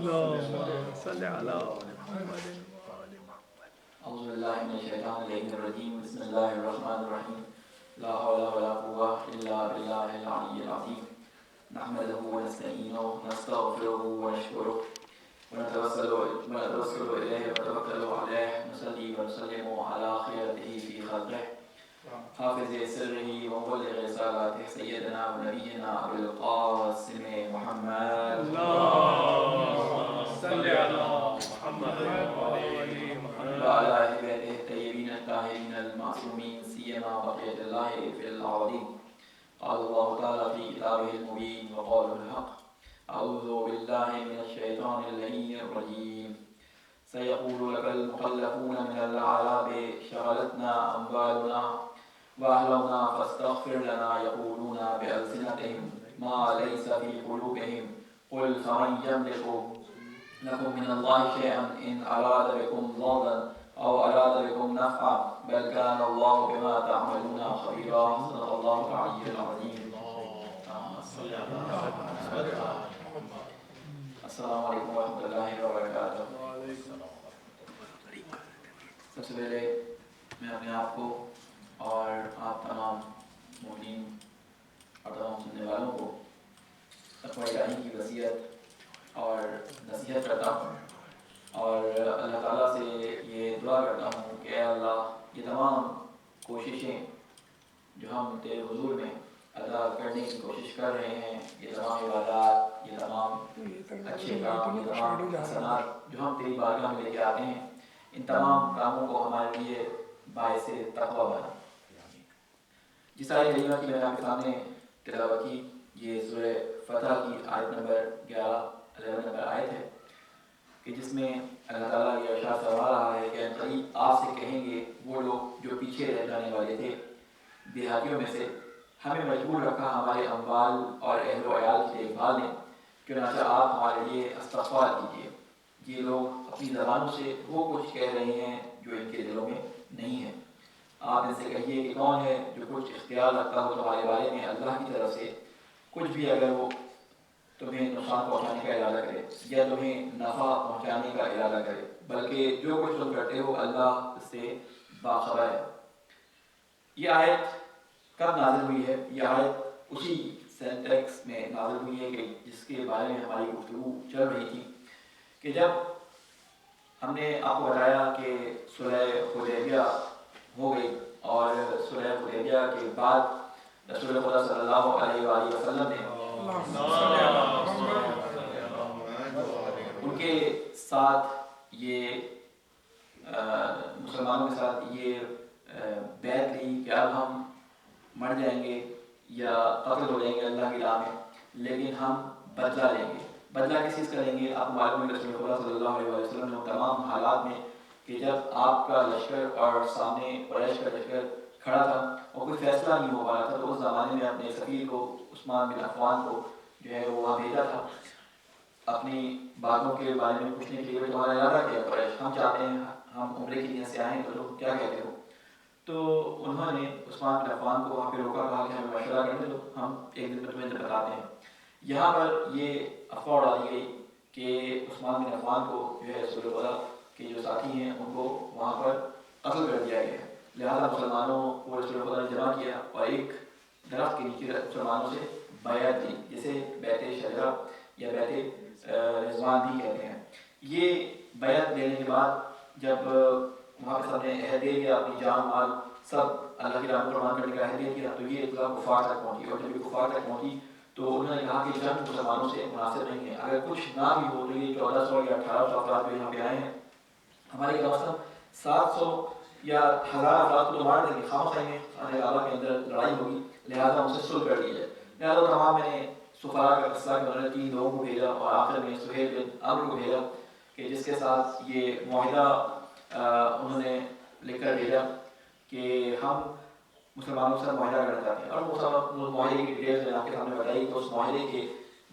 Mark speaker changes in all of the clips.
Speaker 1: اللهم صل على محمد وآل محمد.
Speaker 2: اعوذ باللہ من الشیطان الرجیم بسم اللہ الرحمن الرحیم لا حول ولا قوة الا باللہ العلی العظیم نحمده ونستعینه ونستغفره ونشکره ونتوسل الیہ ونتوکل علیہ نصلی ونسلم علی خیرته فی خلقه حافظ سره ومبلغ رسالته سیدنا ونبینا ابو القاسم محمد
Speaker 1: اللهم صل على محمد وآل محمد
Speaker 2: وعلى أهل بيته الطيبين الطاهرين المعصومين سيما بقية الله في الأرضين. قال الله تعالى في كتابه المبين وقوله الحق أعوذ بالله من الشيطان اللعين الرجيم سيقول لك المخلفون من الأعراب شغلتنا أموالنا وأهلنا فاستغفر لنا يقولون بألسنتهم ما ليس في قلوبهم قل فمن يملك لكم من الله شيئا إن أراد بكم ضرا أو أراد بكم نفعا بل كان الله بما تعملون خبيرا صدق الله العلي العظيم. السلام علیکم ورحمۃ اللہ وبرکاتہ. سب سے پہلے میں اپنے آپ کو اور آپ تمام مومنین اور تمام سننے والوں کو تقوی الہی کی وصیت اور نصیحت کرتا ہوں اور اللہ تعالیٰ سے یہ دعا کرتا ہوں کہ اے اللہ یہ تمام کوششیں جو ہم تیرے حضور میں ادا کرنے کی کوشش کر رہے ہیں، یہ تمام عبادات، یہ تمام اچھے کام، یہ تمام حسنات جو ہم تیری بارگاہ میں لے کے آتے ہیں، ان تمام کاموں کو ہمارے لیے باعث تقویٰ بنا. جس آیت کریمہ کی میں نے آپ کے سامنے تلاوت کی، یہ سورہ فتح کی آیت نمبر 11 نمبر آیت ہے کہ جس میں اللہ تعالیٰ یہ ارشاد فرما رہا ہے کہ قریب آپ سے کہیں گے وہ لوگ جو پیچھے رہ جانے والے تھے دیہاتیوں میں سے، ہمیں مجبور رکھا ہمارے اموال اور اہل و عیال کی دیکھ بھال نے، چنانچہ آپ ہمارے لیے استغفار کیجیے. یہ لوگ اپنی زبانوں سے وہ کچھ کہہ رہے ہیں جو ان کے دلوں میں نہیں ہے. آپ ان سے کہیے کہ کون ہے جو کچھ اختیار رکھتا ہو تمہارے بارے میں اللہ کی طرف سے کچھ بھی، اگر وہ تمہیں نقصان پہنچانے کا ارادہ کرے یا تمہیں نفع پہنچانے کا ارادہ کرے، بلکہ جو کچھ تم کرتے ہو اللہ اس سے باخبر ہے. یہ آیت کب نازل ہوئی ہے؟ یہ آیت اسی سینٹیکس میں نازل ہوئی ہے کہ جس کے بارے میں ہماری گفتگو چل رہی تھی کہ جب ہم نے آپ کو بتایا کہ صلح حدیبیہ ہو گئی اور صلح حدیبیہ کے بعد رسول خدا صلی اللہ علیہ وآلہ وسلم نے ان کے ساتھ یہ مسلمانوں کے ساتھ یہ بیعت لی کہ اب ہم مر جائیں گے یا قتل ہو جائیں گے اللہ کی راہ میں، لیکن ہم بدلہ لیں گے. بدلہ کس چیز کا لیں گے؟ آپ معلوم ہے رسول اللہ صلی اللہ علیہ وسلم نے تمام حالات میں کہ جب آپ کا لشکر اور سامنے قریش کا لشکر کھڑا تھا اور کوئی فیصلہ نہیں ہو پا رہا تھا، تو اس زمانے میں اپنے سفیر کو عثمان بن عفان کو جو ہے وہ وہاں بھیجا تھا اپنی باتوں کے بارے میں پوچھنے کے لیے کہ تمہارا ارادہ کیا ہے قریش، ہم چاہتے ہیں ہم عمرے کی نیت سے آئے ہیں تو لوگ کیا کہتے ہو. تو انہوں نے عثمان بن عفان کو وہاں پہ روکا، کہا کہ ہمیں مشورہ کرنے دو، ہم ایک دن میں تمہیں بتاتے ہیں. یہاں پر یہ افواہ اڑا دی گئی کہ عثمان بن عفان کو جو ہے رسول اللہ کے جو ساتھی ہیں ان کو وہاں پر قتل کر دیا گیا ہے. لہٰذا مسلمانوں کو رسول اللہ نے جمع کیا اور ایک درخت کے نیچے مسلمانوں سے بیعت دی، جسے بیعت شجرہ یا بیعت رضوان بھی کہتے ہیں. یہ بیعت لینے کے بعد جب وہاں پہ سب نے عہد دے دیا، اپنی جان مال سب اللہ کی راہ میں قربان کرنے کا عہد دے دیا، تو یہ اطلاع کفار تک پہنچی اور جب یہ کفار تک پہنچی تو انہوں نے کہا کہ جنگ مسلمانوں سے مناسب نہیں ہے، اگر کچھ نہ بھی ہو تو یہ 1400 یا 1800 افراد جو یہاں پہ آئے ہیں، ہمارے کم از کم 700 یا 1000 افراد کو مار دیں گے، خامخواہ میں خانہ کعبہ کے اندر لڑائی ہوگی، لہٰذا ان سے صلح کر دی جائے. لہٰذا تمام میں نے سفراء کا فیصلہ کہ انہوں نے 3 لوگوں کو بھیجا اور آخر میں سہیل بن عمرو کو بھیجا کہ جس کے ساتھ یہ معاہدہ انہوں نے لکھ کر بھیجا کہ ہم مسلمانوں سے معاہدہ کرنا چاہتے ہیں. اور وہ معاہدے کی ڈیٹیلز میں آپ کے سامنے بتائی تو اس معاہدے کے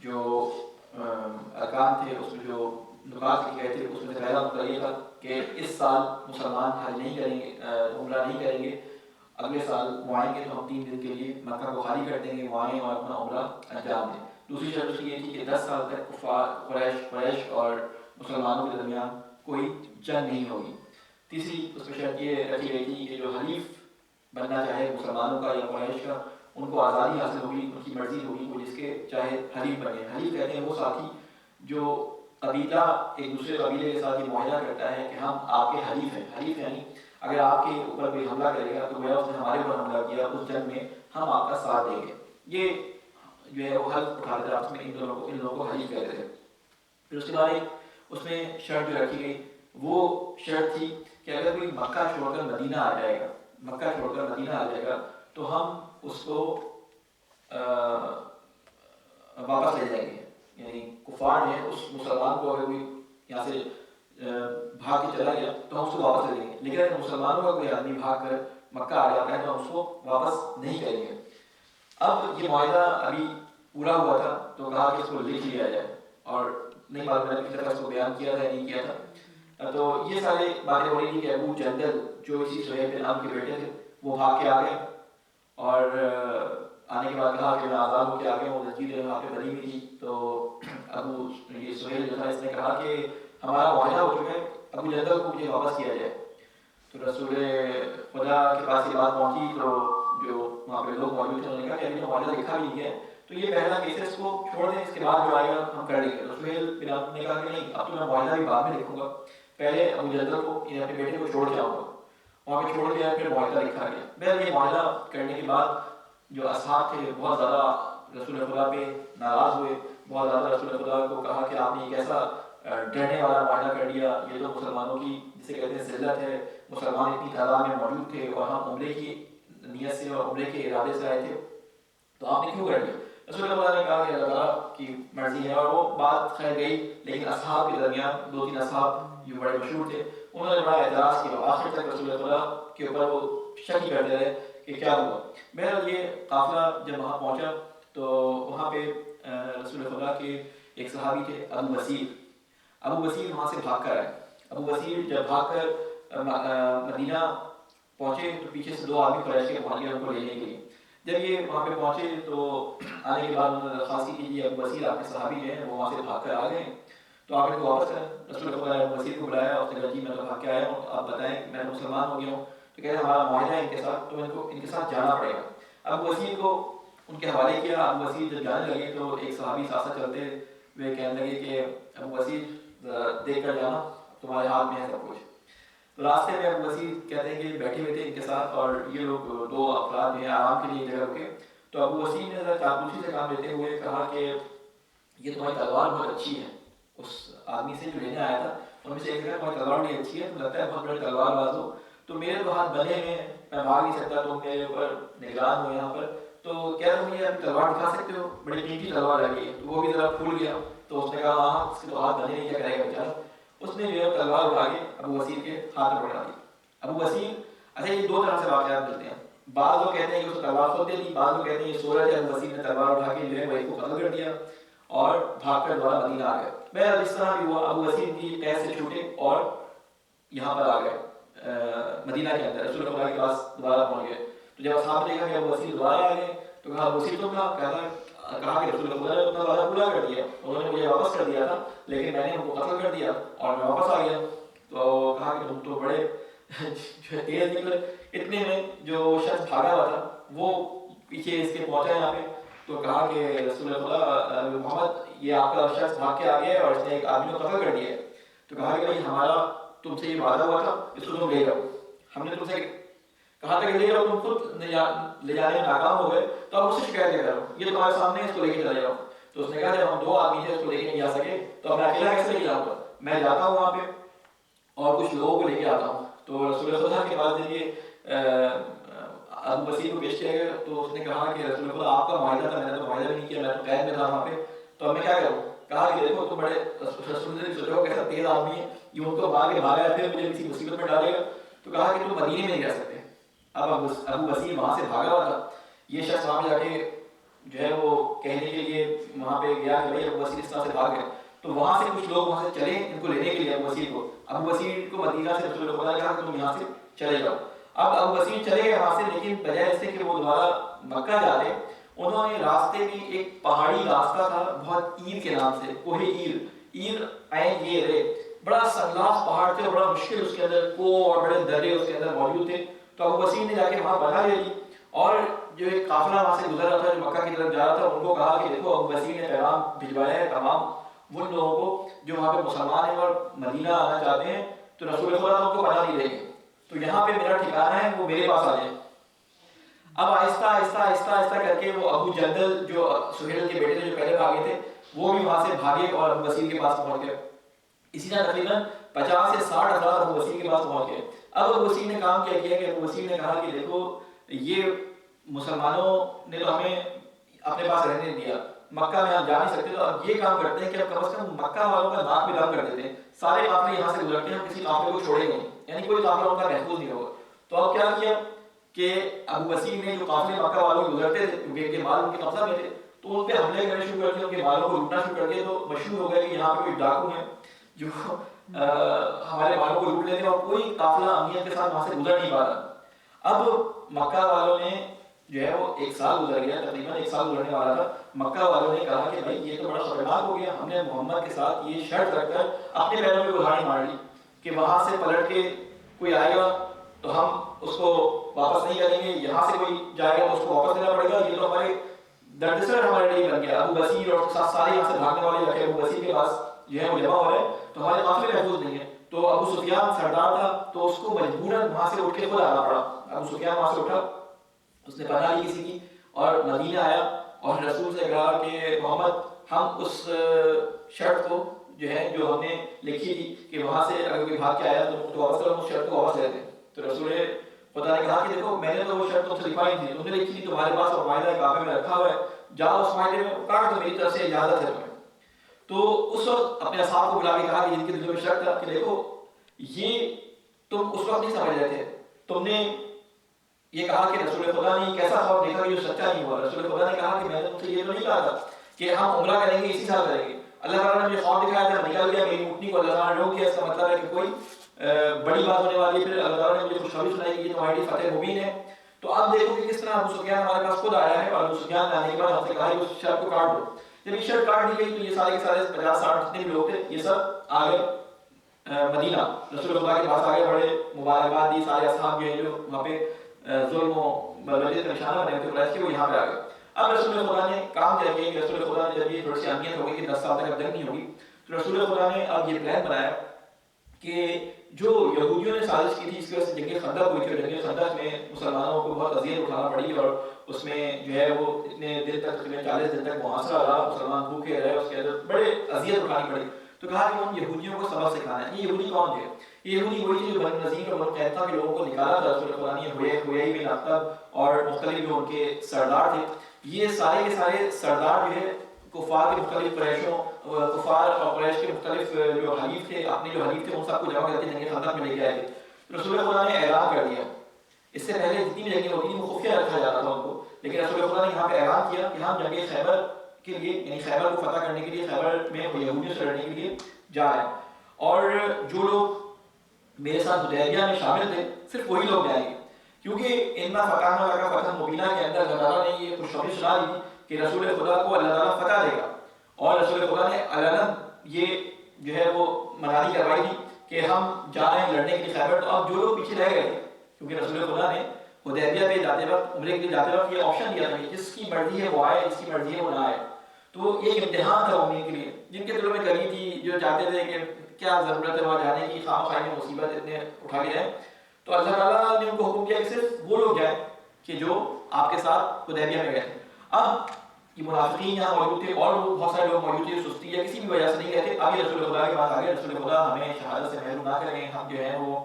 Speaker 2: جو ارکان تھے، اس میں جو نکات لکھے گئے تھے، اس میں پہلا نقطہ یہ تھا کہ اس سال مسلمان حج نہیں کریں گے، عمرہ نہیں کریں گے، اگلے سال وہ آئیں گے تو ہم 3 دن کے لیے مکہ کو خالی کر دیں گے، وہ آئیں اور اپنا عمرہ انجام دیں. دوسری شرط اس کی یہ تھی کہ 10 سال تک قریش اور مسلمانوں کے درمیان کوئی جنگ نہیں ہوگی. تیسری اس میں شرط یہ رکھی گئی تھی کہ جو حلیف بننا چاہے مسلمانوں کا یا قریش کا ان کو آزادی حاصل ہوگی, ان کی مرضی ہوگی, وہ جس کے چاہے حلیف بنے. حلیف کہتے ہیں وہ ساتھی جو قبیلہ ایک دوسرے قبیلے کے ساتھ یہ معاہدہ کرتا ہے کہ ہم آپ کے حلیف ہیں. حلیف یعنی اگر آپ کے اوپر کوئی حملہ کرے گا تو گویا اس نے ہمارے اوپر حملہ کیا, اس جنگ میں ہم آپ کا ساتھ دیں گے. یہ جو ہے وہ حلف اٹھاتے تھے آپس میں, ان لوگوں کو حلیف کہتے تھے. پھر اس کے بعد ایک اس میں شرط جو رکھی گئی وہ شرط تھی کہ اگر کوئی مکہ چھوڑ کر مدینہ آ جائے گا, مکہ چھوڑ کر مدینہ آ جائے گا تو ہم اس کو واپس لے جائیں گے. یعنی کفار جو ہے اس مسلمان کو اگر کوئی یہاں سے بھاگ کے چلا گیا تو ہم اس کو واپس لے لیں گے, لیکن اگر مسلمانوں کا کوئی آدمی بھاگ کر مکہ آ جاتا ہے تو ہم اس کو واپس نہیں کریں گے. اب یہ معاہدہ ابھی پورا ہوا تھا تو کہا کہ اس کو لکھ لیا جائے, اور نہیں معلوم میں نے پچھلی دفعہ اس کو بیان کیا تھا یا نہیں کیا تھا. تو یہ ساری باتیں ہو رہی تھی کہ ابو جندل جو اسی سہیل بن عمرو کے بیٹے تھے وہ بھاگ کے آ گئے, اور آنے کے بعد کہا کہ میں آزاد ہو کے آ گیا ہوں. مسجد وہاں پہ بنی ہوئی تھی تو ابو یہ سہیل جو تھا اس نے کہا کہ ہمارا معاہدہ ہو چکا ہے, ابو جندل کو مجھے واپس کیا جائے. تو رسول خدا کے پاس یہ بات پہنچی تو جو وہاں پہ لوگ موجود تھے انہوں نے کہا کہ ابھی تو معاہدہ لکھا بھی نہیں ہے تو یہ پہلا کیس ہے, اس کو چھوڑ دیں, اس کے بعد جو آئے گا ہم کر لیں گے. سہیل بن عمرو نے کہا کہ نہیں, اب تو میں معاہدہ بھی بعد میں لکھوں گا, پہلے ابو جندل کو اپنے بیٹے کو چھوڑ کے آؤں گا. وہاں پہ چھوڑ دیا, پھر معاہدہ لکھا گیا. بہرحال یہ معاہدہ کرنے کے بعد جو اصحاب تھے بہت زیادہ رسول خدا پہ ناراض ہوئے, بہت زیادہ رسول خدا کو کہا کہ آپ نے ایک ایسا ڈرنے والا معاہدہ کر دیا, یہ تو مسلمانوں کی جسے کہتے ہیں ذلت ہے, مسلمان اتنی تعداد میں موجود تھے اور ہم عمرے کی نیت سے اور عمرے کے ارادے سے آئے تھے, تو آپ نے کیوں کر دیا؟ رسول اللہ نے کہا کہ اللہ تعالیٰ کی مرضی ہے, اور وہ بات خیر گئی. لیکن اصحاب کے درمیان 2-3 اصحاب جو بڑے مشہور تھے انہوں نے بڑا اعتراض کیا, آخر تک رسول اللہ کے اوپر وہ شک کرتے رہے کہ کیا ہوا. بہرحال یہ قافلہ جب وہاں پہنچا تو وہاں پہ رسول خدا کے ایک صحابی تھے ابو بصیر. ابو بصیر وہاں سے بھاگ کر آئے. ابو بصیر جب بھاگ کر مدینہ پہنچے تو پیچھے سے 2 آدمی قریش کے پہنچ گئے ان کو لینے کے لیے. جب یہ وہاں پہ پہنچے تو آنے کے بعد انہوں نے درخواست کی کہ ابو بصیر آپ کے صحابی جو ہیں وہ وہاں سے بھاگ کر آ گئے, تو آپ ان کو واپس کریں. رسول خدا نے ابو بصیر کو بلایا, اس نے کہا جی میں تو بھاگ کے آیا ہوں, آپ بتائیں کہ میں مسلمان ہو گیا ہوں. تو کہتے ہیں ہمارا معاہدہ ہے ان کے ساتھ, تو ان کے ساتھ جانا پڑے گا. ابو بصیر کو ان کے حوالے کیا. ابو بصیر جب جانے لگے تو ایک صحابی ساتھ ساتھ چلتے ہوئے کہنے لگے کہ ابو بصیر دیکھ کر جانا, تمہارے ہاتھ میں ہے سب کچھ. تو راستے میں ابو بصیر کہتے ہیں کہ بیٹھے ہوئے تھے ان کے ساتھ, اور یہ لوگ 2 افراد جو ہیں آرام کے لیے جگہ رکے. تو ابو بصیر نے ذرا چاپلوسی سے کام لیتے ہوئے کہا کہ یہ تمہاری تلوار بہت اچھی ہے. اس آدمی سے جو لینے آیا تھا ان میں سے ایک نے تمہاری تلوار بڑی اچھی ہے, تم لگتا ہے بہت بڑے تلوار باز ہو, تو میرے تو ہاتھ بندھے ہیں, میں بھاگ نہیں سکتا, تم میرے اوپر نگران ہو یہاں پر, تو کیا تم مجھے اپنی تلوار دکھا سکتے ہو؟ بڑی قیمتی تلوار لگی ہے. تو وہ بھی ذرا پھول گیا, تو اس نے کہا ہاں اس کے تو ہاتھ بندھے نہیں, کیا کرے گا بیچارہ. اس نے جو ہے تلوار اٹھا کے ابو بصیر کے ہاتھ میں پکڑا دی. ابو بصیر, اچھا یہ 2 طرح سے واقعات ملتے ہیں. بعض لوگ کہتے ہیں کہ اس نے تلوار خود دے دی, بعض لوگ کہتے ہیں یہ سورج ہے, ابو بصیر نے تلوار اٹھا کے جو ہے وہ ایک کو قتل کر دیا اور بھاگ کر دوبارہ مدینہ آ گئے. بہرحال اس طرح بھی ہوا, ابو بصیر کی قید سے چھوٹے اور یہاں پر آ گئے مدینہ کے اندر, رسول اللہ کے پاس دوبارہ پہنچ گئے. تو جب اصحاب نے دیکھا کہ ابو بصیر دوبارہ آ گئے تو کہا ابو بصیر تم کہا کہ رسول اللہ نے اپنا وعدہ پورا کر دیا, انہوں نے مجھے واپس کر دیا تھا لیکن میں نے ان کو قتل کر دیا اور میں واپس آ گیا. تو کہا کہ تم تو بڑے تیز نکلے. اتنے میں جو شخص بھاگا ہوا تھا وہ پیچھے اس کے پہنچا یہاں پہ, تو کہا کہ رسول اللہ محمد یہ آپ کا شخص بھاگ کے آ گیا ہے اور اس نے ایک آدمی کو قتل کر دیا ہے. تو کہا کہ بھائی ہمارا تم سے یہ وعدہ ہوا تھا, اس کو تم لے جاؤ. ہم نے تم سے کہا تھا کہ لے جاؤ, تم خود لے جانے میں ناکام ہو گئے, تو آپ اس سے شکایت لے کرو, یہ تمہارے سامنے اس کو لے کے چلا جاؤ. تو اس نے کہا جب ہم 2 آدمی تھے اس کو لے کے نہیں جا سکے تو میں اکیلا کیسے لے جاؤں گا, میں جاتا ہوں وہاں پہ اور کچھ لوگوں کو لے کے آتا ہوں. تو رسول خدا کے پاس جب یہ ابو بصیر کو پیش کیا گیا تو اس نے کہا کہ رسول خدا آپ کا معاہدہ تھا, میں نے تو معاہدہ بھی نہیں کیا, میں تو قید میں تھا وہاں پہ, تو اب میں کیا کروں. کہا کہ دیکھو تم بڑے رسول نے سوچو کیسا تیز آدمی ہے, یہ ان کو بھاگ کے بھاگا ہے, پھر مجھے کسی مصیبت میں ڈالے گا. تو کہا کہ تم مدینے میں نہیں رہ سکتے. اب ابو بصیر وہاں سے بھاگا ہوا تھا, یہ شخص وہاں جا کے جو ہے وہ کہنے کے لیے وہاں پہ گیا کہ بھائی ابو بصیر اس طرح سے بھاگ گئے. تو وہاں سے کچھ لوگ وہاں سے چلے ان کو لینے کے لیے ابو بصیر کو. ابو بصیر کو مدینہ سے رسول خدا نے کہا کہ تم یہاں سے چلے جاؤ. اب ابو بصیر چلے گئے وہاں سے, لیکن بجائے اس سے کہ وہ دوبارہ مکہ جا رہے انہوں نے راستے میں ایک پہاڑی راستہ تھا بہت ایر کے نام سے، کوہ ایر عین یہ رے، بڑا سنگلاس پہاڑ تھے، بڑا مشکل اس کے اندر کو اور بڑے درے اس کے اندر موجود تھے. تو ابو بصیر نے جا کے وہاں پناہ لے لی، اور جو ایک قافلہ وہاں سے گزر رہا تھا جو مکہ کی طرف جا رہا تھا، ان کو کہا کہ دیکھو ابو بصیر نے پیغام بھجوایا ہے تمام ان لوگوں کو جو وہاں پہ مسلمان ہیں اور مدینہ آنا چاہتے ہیں، تو رسول خدا ان کو پناہ نہیں دیں گے، تو یہاں پہ میرا ٹھکانہ ہے، وہ میرے پاس آ جائیں. اب آہستہ آہستہ آہستہ آہستہ کر کے وہ ابو جندل جو سہیل کے بیٹے تھے جو پہلے بھاگے تھے، وہ بھی وہاں سے بھاگے اور ابو بصیر کے پاس پہنچ گئے. اسی طرح تقریباً 50 سے 60 افراد ابو بصیر کے پاس پہنچ گئے. اب ابو بصیر نے کام کیا کہ ابو بصیر نے کہا کہ دیکھو یہ مسلمانوں نے تو ہمیں اپنے پاس رہنے نہیں دیا، مکہ میں ہم جا نہیں سکتے، تو اب یہ کام کرتے ہیں کہ اب کم از کم مکہ والوں کا ناک میں دم کر دیتے ہیں، سارے قافلے یہاں سے گزرتے ہیں، ہم کسی قافلے کو چھوڑیں گے، یعنی کوئی قافلہ ان کا محفوظ نہیں ہوگا. تو اب کیا کیا کہ ابو بصیر نے جو قافلے مکہ والوں کے گزرتے تھے کیونکہ ان کے مال ان کے قبضہ میں تھے، تو ان پہ حملے کرنے شروع کر دیے، ان کے مالوں کو لوٹنا شروع کر دیا. تو مشہور ہو گیا کہ یہاں پہ کوئی ڈاکو ہیں جو ہمارے مالوں کو لوٹ لیتے ہیں، اور کوئی قافلہ امنیت کے ساتھ وہاں سے گزر نہیں پا رہا. اب مکہ والوں نے جو ہے وہ 1 سال گزر گیا، تقریباً 1 سال گزرنے والا تھا. مکہ والوں نے کہا کہ بھائی یہ تو بڑا خطرناک ہو گیا، ہم نے محمد کے ساتھ یہ شرط رکھ کر اپنے پیروں پہ کلہاڑی مار لی کہ وہاں سے پلٹ کے کوئی آئے گا تو ہم اس کو واپس نہیں کریں گے، یہاں سے کوئی جائے گا تو اس کو واپس دینا پڑے گا. یہ تو ہمارے دردسر ہمارے لیے بن گیا. ابو بصیر اور سارے یہاں سے بھاگنے والے رکھے ابو بصیر کے پاس جو ہے وہ جمع ہو رہے ہیں، تو ہمارے قافلے محفوظ نہیں ہیں. تو ابو سفیان سردار تھا، تو اس کو مجبوراً وہاں سے اٹھ کے خود آنا پڑا. ابو سفیان وہاں سے اٹھا، اس نے پناہ لی کسی کی اور مدینہ آیا اور رسول سے کہا کہ محمد ہم اس شرط کو جو ہے جو ہم نے لکھی تھی کہ وہاں سے اگر کوئی بھاگ کے آیا تو واپس کرو، اس شرط کو واپس لیتے ہیں. تو رسول خدا نے کہا کہ دیکھو میں نے تو وہ شرط تم سے لکھوائی تھی، تم نے لکھی تھی، تمہارے پاس اور معاہدہ کعبے میں رکھا ہوا ہے، جاؤ اس معاہدے میں کاٹ دو، میری طرف سے اجازت ہے تمہیں. تو اس وقت اپنے اصحاب کو بلا کے کہا کہ جن کے دل میں شک تھا کہ دیکھو یہ تم اس وقت نہیں سمجھ رہے تھے، تم نے یہ کہا کہ رسول خدا نے کیسا خواب دیکھا کہ جو سچا نہیں ہوا. رسول خدا نے کہا کہ میں نے تم سے یہ تو نہیں کہا تھا کہ ہم عمرہ کریں گے اسی سال کریں گے، اللہ تعالیٰ نے مجھے خواب دکھایا تھا، نکل گیا، میری اونٹنی کو اللہ تعالیٰ نے روک دیا. اس کا مطلب ہے کہ کوئی بڑی بات ہونے والی ہے. پھر اللہ تعالیٰ نے مجھے خوشخبری سنائی کہ یہ تمہاری فتح مبین ہے. تو اب دیکھو کہ کس طرح ابو سفیان ہمارے پاس خود آیا ہے، اور ابو سفیان نے آنے کے بعد ہم سے کہا کہ اس شرط کو کاٹ دو. جب یہ شرط کاٹ دی گئی تو یہ سارے کے سارے 50-60 جتنے بھی لوگ تھے یہ سب آ گئے مدینہ، رسول خدا کے پاس آ گئے، بڑے مبارکباد دی. سارے اصحاب جو ہیں جو وہاں پہ ظلم و بلوچ کا نشانہ بنے تھے قریش کے، وہ یہاں پہ آ گئے. اب رسول خدا نے کام کیا کہ رسول خدا نے جب یہ تھوڑی سی اہمیت ہو گئی کہ 10 سال تک اب جنگ نہیں ہوگی، تو رسول خدا نے اب یہ پلان بنایا کہ جو یہودیوں نے سازش کی تھی اس کی وجہ سے جنگ خندق ہوئی تھی، اور جنگ خندق میں مسلمانوں کو بہت اذیت اٹھانا پڑی، اور اس میں جو ہے وہ اتنے دن تک تقریباً 40 دن تک محاصرہ رہا، مسلمان بھوکے رہے، اس کے اندر بڑے اذیت اٹھانی پڑی. تو کہا کہ ان یہودیوں کو سبق سکھانا ہے. یہ یہودی کون تھے؟ یہ یہودی وہی تھے جو بنی نذیر اور بنو قینقاع کے لوگوں کو نکالا تھا رسول خدا نے، ہویئی بن اخطب اور مختلف جو ان کے سردار تھے. یہ سارے کے سارے سردار جو ہے کفار کے مختلف قریشوں، کفار اور قریش کے مختلف جو حلیف تھے، اپنے جو حلیف تھے ان سب کو جمع کر کے جنگ خندق میں لے کے آئے تھے. رسول خدا نے اعلان کر دیا، اس سے پہلے جتنی بھی جنگیں ہوتی تھیں وہ خفیہ رکھا جاتا تھا ان کو، لیکن رسول خدا نے یہاں پہ اعلان کیا کہ ہم جنگ خیبر کے لیے، یعنی خیبر کو فتح کرنے کے لیے، خیبر میں یہودیوں سے لڑنے کے لیے جا رہے ہیں، اور جو لوگ میرے ساتھ حدیبیہ میں شامل تھے صرف وہی لوگ جائیں گے، کیونکہ انا فتحنا لک فتحا مبینا کے اندر اللہ تعالیٰ نے یہ خوشخبری سنا دی کہ رسول خدا کو اللہ تعالیٰ فتح دے گا. اور رسول خدا نے علناً یہ جو ہے وہ منادی کروائی تھی کہ ہم جا رہے ہیں لڑنے کے لیے خیبر. تو اب جو لوگ پیچھے رہ گئے تھے، کیونکہ رسول خدا نے حدیبیہ پہ جاتے وقت، عمرے کے لیے جاتے وقت یہ آپشن دیا تھا کہ جس کی مرضی ہے وہ آئے، جس کی مرضی ہے وہ نہ آئے. تو ایک امتحان تھا مومنین کے لیے، جن کے دلوں میں کمی تھی، جو چاہتے تھے کہ کیا ضرورت ہے وہاں جانے کی، خواہ خواہ میں مصیبت اتنے اٹھا کے جائیں. تو اللہ تعالیٰ نے ان کو حکم کیا کہ صرف وہ لوگ جائیں کہ جو آپ کے ساتھ حدیبیہ میں گئے تھے. اب یہ منافقین یہاں موجود تھے اور بہت سارے لوگ موجود تھے، سستی یا کسی بھی وجہ سے نہیں گئے تھے. ابھی رسول خدا کے پاس آگے، رسول خدا ہمیں شہادت سے محروم نہ کریں، ہم جو ہے وہ